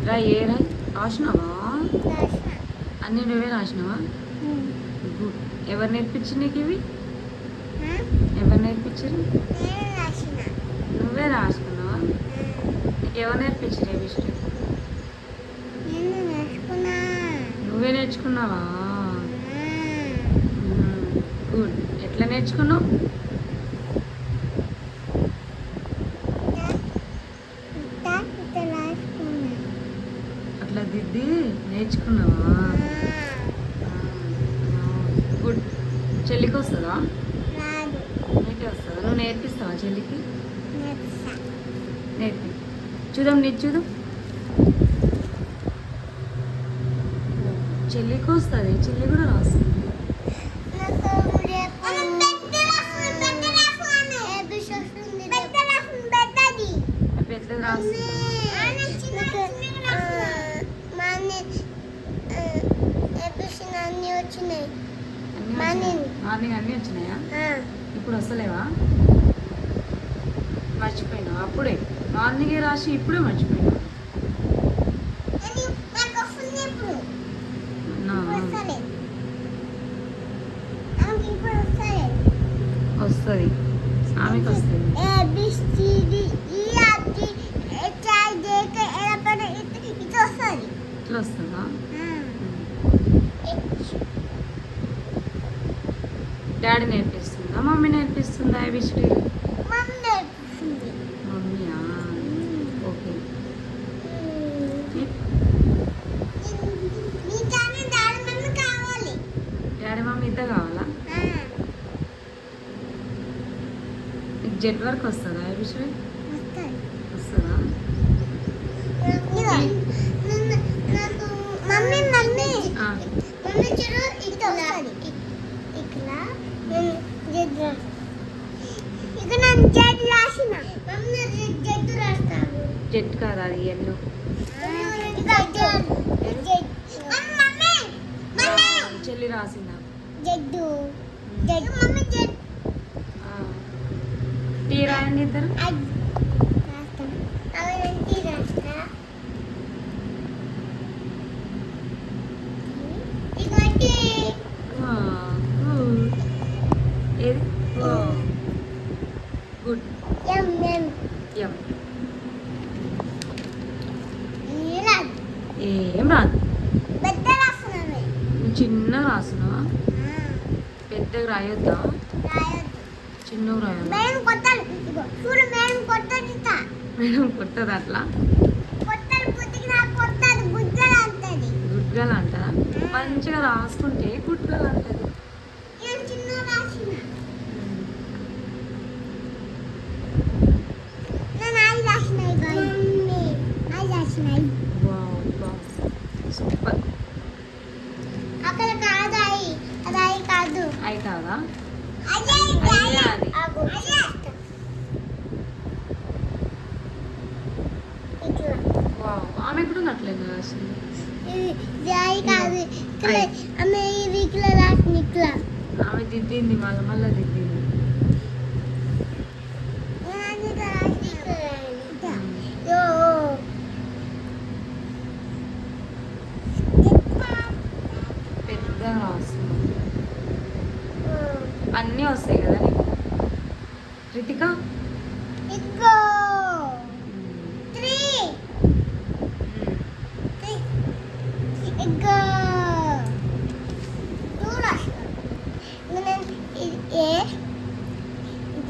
రాయి ఏ రాయి రాసినావా? అన్నీ నువ్వే రాసినావా? గుడ్. ఎవరు నేర్పించి నీకు ఇవి? ఎవరు నేర్పించారు? నువ్వే రాసుకున్నావా? నీకు ఎవరు నేర్పించారు ఏ విషయం? నువ్వే నేర్చుకున్నావా? గుడ్. ఎట్లా నేర్చుకున్నావు? అట్లా దిద్ది నేర్చుకున్నావా? గుడ్. చెల్లికి వస్తుందా? నీకే వస్తుందా? నువ్వు నేర్పిస్తావా చెల్లికి? నేర్పి. చూద్దాం, నీకు చూద్దాం. చెల్లికి వస్తుంది, చెల్లి కూడా రాస్తుంది. పెద్దది రాస్తుంది. మార్నింగ్ అన్నీ వచ్చినాయా? ఇప్పుడు వస్తలేవా? మర్చిపోయినావా? అప్పుడే మార్నింగే రాసి ఇప్పుడే మర్చిపోయినా. వస్తుంది, ఆమెకి వస్తుంది. ఇట్లా వస్తుందా? డాడీ నేర్పిస్తుందా, మమ్మీ నేర్పిస్తుందా? ఏబిసిడి మమ్మీయా? ఓకే. డాడీ మమ్మీ ఇద్దరు కావాలా? నీకు జెడ్ వరకు వస్తుందా ఏబిసిడి? వస్తుందా? జెడ్ కాదు, అది ఎల్లో. చెల్లి రాసిందా? టీ రాయండి ఇద్దరు. ఏది? గుడ్. ఎం. ఏం రాదు. నువ్వు చిన్నగా రాస్తున్నావా? పెద్దగా రాయొద్దా? చిన్నగా రాయొద్దా? మేడం కొట్టదు అట్లా. గుడ్గలు అంటారా? మంచిగా రాసుకుంటే గుడ్గలు అంటది. సూపర్. అయి కాదా? ఆమె కూడా ఉన్నట్లేదు రాసింది. ఆమె దిద్దింది, మళ్ళీ దిద్దింది. పెద్దగా రాస్తుంది. అన్నీ వస్తాయి కదా నీకు? Ritika A, B,